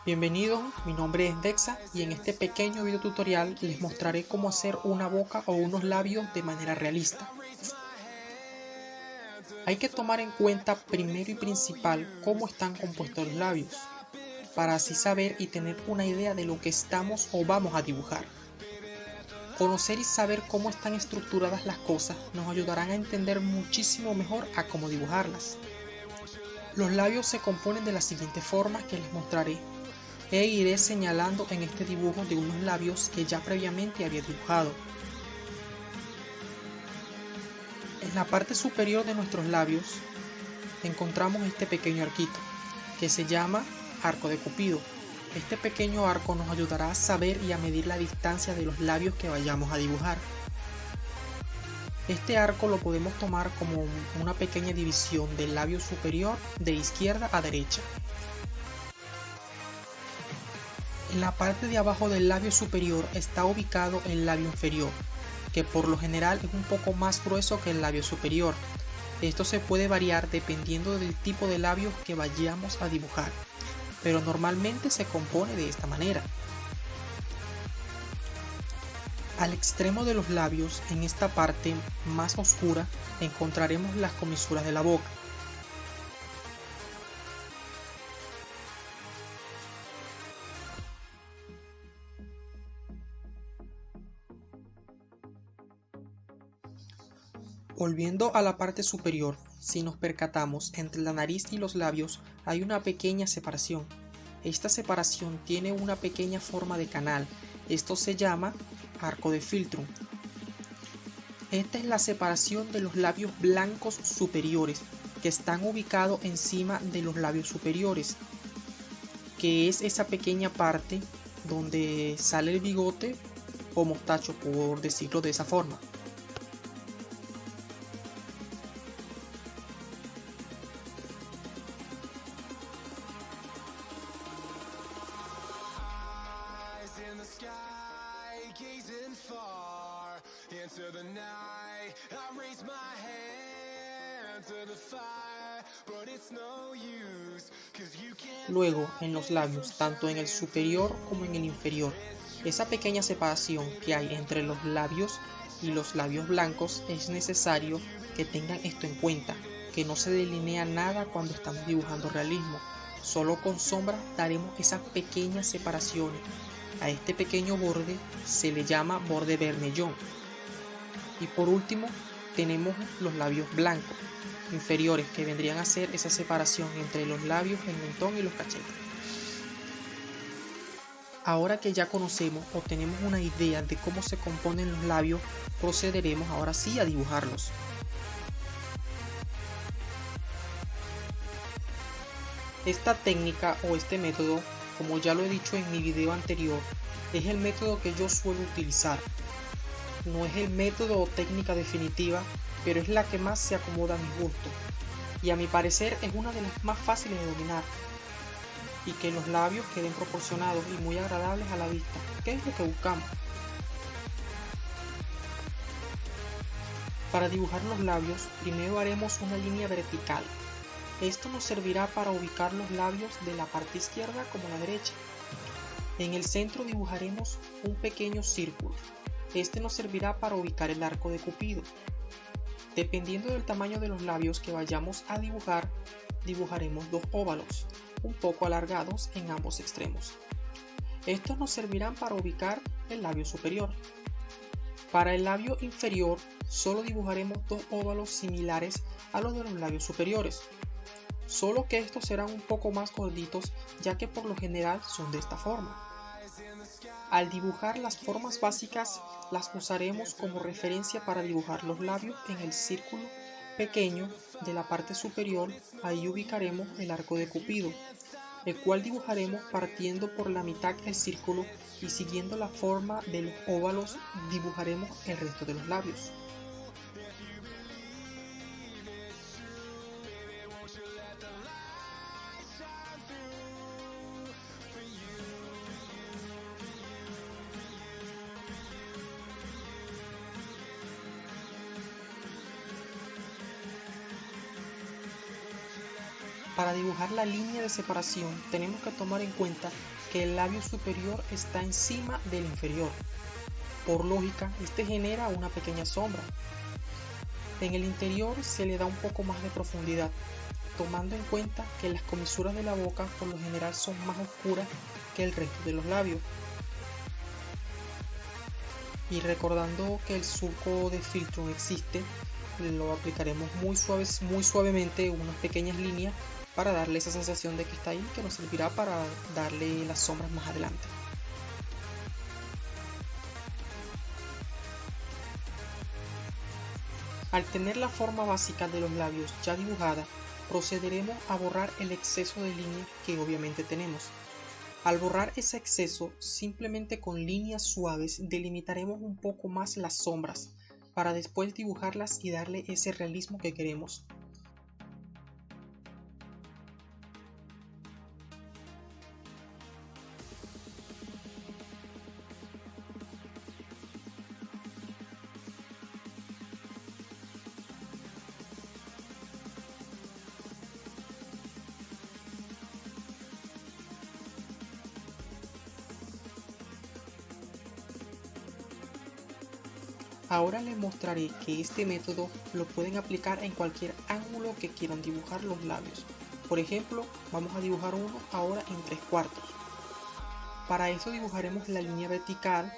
Bienvenidos, mi nombre es Dexa y en este pequeño video tutorial les mostraré cómo hacer una boca o unos labios de manera realista. Hay que tomar en cuenta primero y principal cómo están compuestos los labios, para así saber y tener una idea de lo que estamos o vamos a dibujar. Conocer y saber cómo están estructuradas las cosas nos ayudarán a entender muchísimo mejor a cómo dibujarlas. Los labios se componen de las siguientes formas que les mostraré e iré señalando en este dibujo de unos labios que ya previamente había dibujado. En la parte superior de nuestros labios encontramos este pequeño arquito que se llama arco de Cupido. Este pequeño arco nos ayudará a saber y a medir la distancia de los labios que vayamos a dibujar. Este arco lo podemos tomar como una pequeña división del labio superior de izquierda a derecha. En la parte de abajo del labio superior está ubicado el labio inferior, que por lo general es un poco más grueso que el labio superior. Esto se puede variar dependiendo del tipo de labio que vayamos a dibujar, pero normalmente se compone de esta manera. Al extremo de los labios, en esta parte más oscura, encontraremos las comisuras de la boca. Volviendo a la parte superior, si nos percatamos, entre la nariz y los labios hay una pequeña separación. Esta separación tiene una pequeña forma de canal. Esto se llama arco de Philtrum. Esta es la separación de los labios blancos superiores, que están ubicados encima de los labios superiores, que es esa pequeña parte donde sale el bigote o mostacho, por decirlo de esa forma. Luego, en los labios, tanto en el superior como en el inferior, esa pequeña separación que hay entre los labios y los labios blancos, es necesario que tengan esto en cuenta, que no se delinea nada cuando estamos dibujando realismo. Solo con sombras daremos esas pequeñas separaciones. A este pequeño borde se le llama borde vermellón. Y por último tenemos los labios blancos inferiores, que vendrían a ser esa separación entre los labios, el mentón y los cachetes. Ahora que ya conocemos o tenemos una idea de cómo se componen los labios, procederemos ahora sí a dibujarlos. Esta técnica o este método, como ya lo he dicho en mi video anterior, es el método que yo suelo utilizar. No es el método o técnica definitiva, pero es la que más se acomoda a mi gusto, y a mi parecer es una de las más fáciles de dominar, y que los labios queden proporcionados y muy agradables a la vista, que es lo que buscamos. Para dibujar los labios, primero haremos una línea vertical. Esto nos servirá para ubicar los labios de la parte izquierda como la derecha. En el centro dibujaremos un pequeño círculo. Este nos servirá para ubicar el arco de Cupido. Dependiendo del tamaño de los labios que vayamos a dibujar, dibujaremos dos óvalos, un poco alargados en ambos extremos. Estos nos servirán para ubicar el labio superior. Para el labio inferior, solo dibujaremos dos óvalos similares a los de los labios superiores, solo que estos serán un poco más gorditos, ya que por lo general son de esta forma. Al dibujar las formas básicas, las usaremos como referencia para dibujar los labios en el círculo pequeño de la parte superior. Ahí ubicaremos el arco de Cupido, el cual dibujaremos partiendo por la mitad del círculo y siguiendo la forma de los óvalos dibujaremos el resto de los labios. Para dibujar la línea de separación tenemos que tomar en cuenta que el labio superior está encima del inferior. Por lógica, este genera una pequeña sombra. En el interior se le da un poco más de profundidad, tomando en cuenta que las comisuras de la boca por lo general son más oscuras que el resto de los labios. Y recordando que el surco de filtro existe, lo aplicaremos muy suavemente unas pequeñas líneas para darle esa sensación de que está ahí, que nos servirá para darle las sombras más adelante. Al tener la forma básica de los labios ya dibujada, procederemos a borrar el exceso de líneas que obviamente tenemos. Al borrar ese exceso, simplemente con líneas suaves delimitaremos un poco más las sombras, para después dibujarlas y darle ese realismo que queremos. Ahora les mostraré que este método lo pueden aplicar en cualquier ángulo que quieran dibujar los labios. Por ejemplo, vamos a dibujar uno ahora en 3/4. Para eso dibujaremos la línea vertical,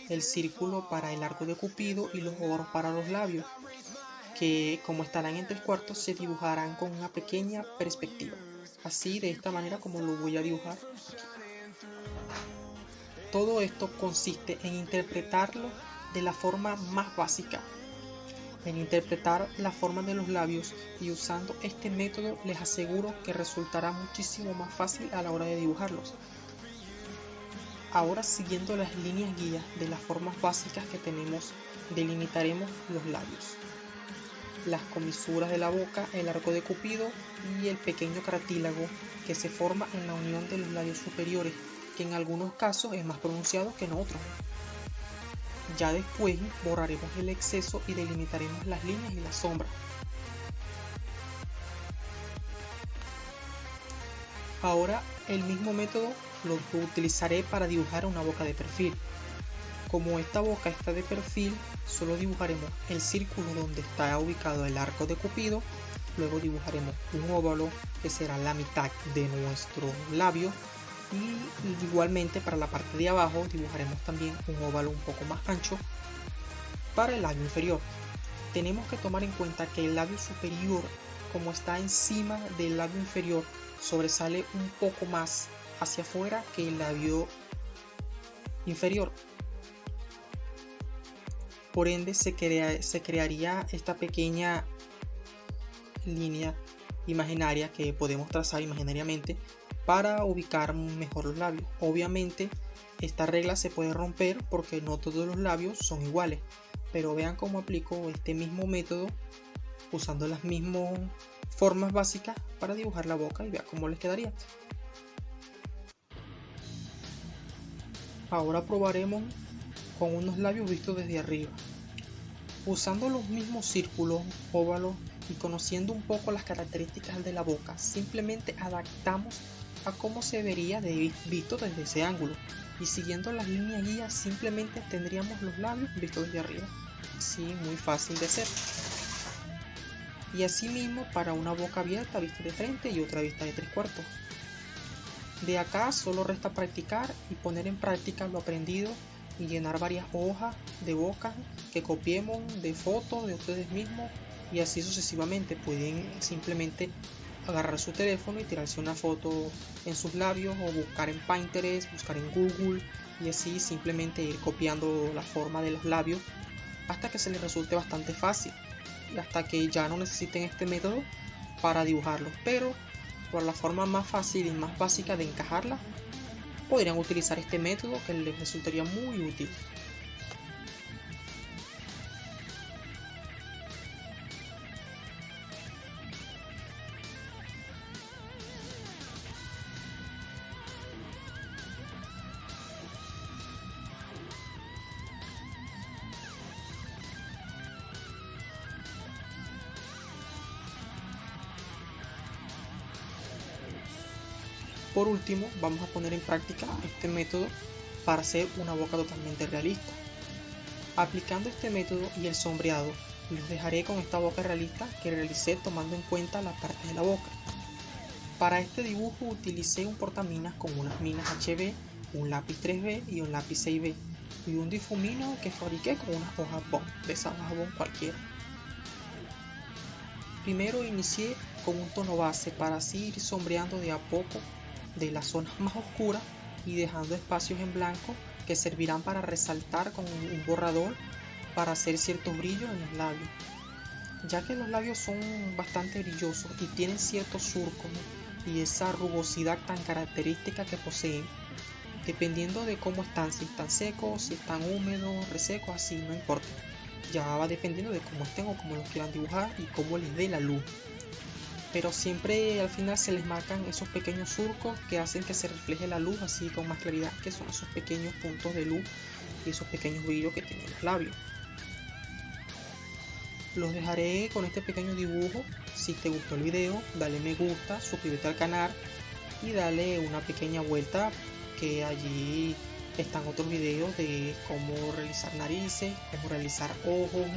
el círculo para el arco de Cupido y los oros para los labios, que como estarán en 3/4 se dibujarán con una pequeña perspectiva. Así, de esta manera como lo voy a dibujar. Todo esto consiste en interpretarlo de la forma más básica, en interpretar la forma de los labios, y usando este método les aseguro que resultará muchísimo más fácil a la hora de dibujarlos. Ahora, siguiendo las líneas guías de las formas básicas que tenemos, delimitaremos los labios, las comisuras de la boca, el arco de Cupido y el pequeño cartílago que se forma en la unión de los labios superiores, que en algunos casos es más pronunciado que en otros. Ya después borraremos el exceso y delimitaremos las líneas y las sombras. Ahora el mismo método lo utilizaré para dibujar una boca de perfil. Como esta boca está de perfil, solo dibujaremos el círculo donde está ubicado el arco de Cupido, luego dibujaremos un óvalo que será la mitad de nuestro labio, y igualmente para la parte de abajo dibujaremos también un óvalo un poco más ancho para el labio inferior. Tenemos que tomar en cuenta que el labio superior, como está encima del labio inferior, sobresale un poco más hacia afuera que el labio inferior. Por ende se crearía esta pequeña línea imaginaria que podemos trazar imaginariamente para ubicar mejor los labios. Obviamente esta regla se puede romper porque no todos los labios son iguales, pero vean cómo aplico este mismo método usando las mismas formas básicas para dibujar la boca y vean cómo les quedaría. Ahora probaremos con unos labios vistos desde arriba. Usando los mismos círculos, óvalos y conociendo un poco las características de la boca, simplemente adaptamos a cómo se vería visto desde ese ángulo, y siguiendo las líneas guías simplemente tendríamos los labios vistos desde arriba. Así, muy fácil de hacer. Y así mismo para una boca abierta vista de frente y otra vista de 3/4. De acá solo resta practicar y poner en práctica lo aprendido y llenar varias hojas de boca que copiemos de fotos de ustedes mismos, y así sucesivamente. Pueden simplemente agarrar su teléfono y tirarse una foto en sus labios, o buscar en Pinterest, buscar en Google, y así simplemente ir copiando la forma de los labios hasta que se les resulte bastante fácil y hasta que ya no necesiten este método para dibujarlos. Pero por la forma más fácil y más básica de encajarla, podrían utilizar este método que les resultaría muy útil. Por último, vamos a poner en práctica este método para hacer una boca totalmente realista. Aplicando este método y el sombreado, los dejaré con esta boca realista que realicé tomando en cuenta la parte de la boca. Para este dibujo utilicé un portaminas con unas minas HB, un lápiz 3B y un lápiz 6B y un difumino que fabriqué con unas hojas Bond, de esas hojas Bond cualquiera. Primero inicié con un tono base para así ir sombreando de a poco de las zonas más oscuras y dejando espacios en blanco que servirán para resaltar con un borrador para hacer ciertos brillos en los labios, ya que los labios son bastante brillosos y tienen ciertos surcos, ¿no? Y esa rugosidad tan característica que poseen, dependiendo de cómo están, si están secos, si están húmedos, resecos, así, no importa, ya va dependiendo de cómo estén o cómo los quieran dibujar y cómo les dé la luz. Pero siempre al final se les marcan esos pequeños surcos que hacen que se refleje la luz así con más claridad, que son esos pequeños puntos de luz y esos pequeños brillos que tienen los labios. Los dejaré con este pequeño dibujo. Si te gustó el video, dale me gusta, suscríbete al canal y dale una pequeña vuelta, que allí están otros videos de cómo realizar narices, cómo realizar ojos,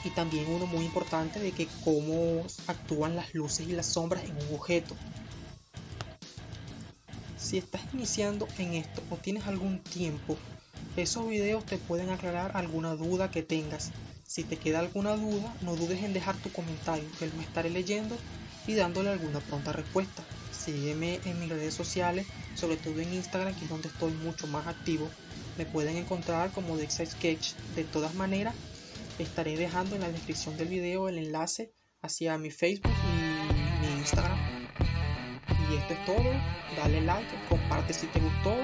y también uno muy importante de que cómo actúan las luces y las sombras en un objeto. Si estás iniciando en esto o tienes algún tiempo, esos videos te pueden aclarar alguna duda que tengas. Si te queda alguna duda, no dudes en dejar tu comentario, que lo estaré leyendo y dándole alguna pronta respuesta. Sígueme en mis redes sociales, sobre todo en Instagram, que es donde estoy mucho más activo. Me pueden encontrar como Dexa Sketch. De todas maneras, estaré dejando en la descripción del video el enlace hacia mi Facebook y mi Instagram. Y esto es todo. Dale like, comparte si te gustó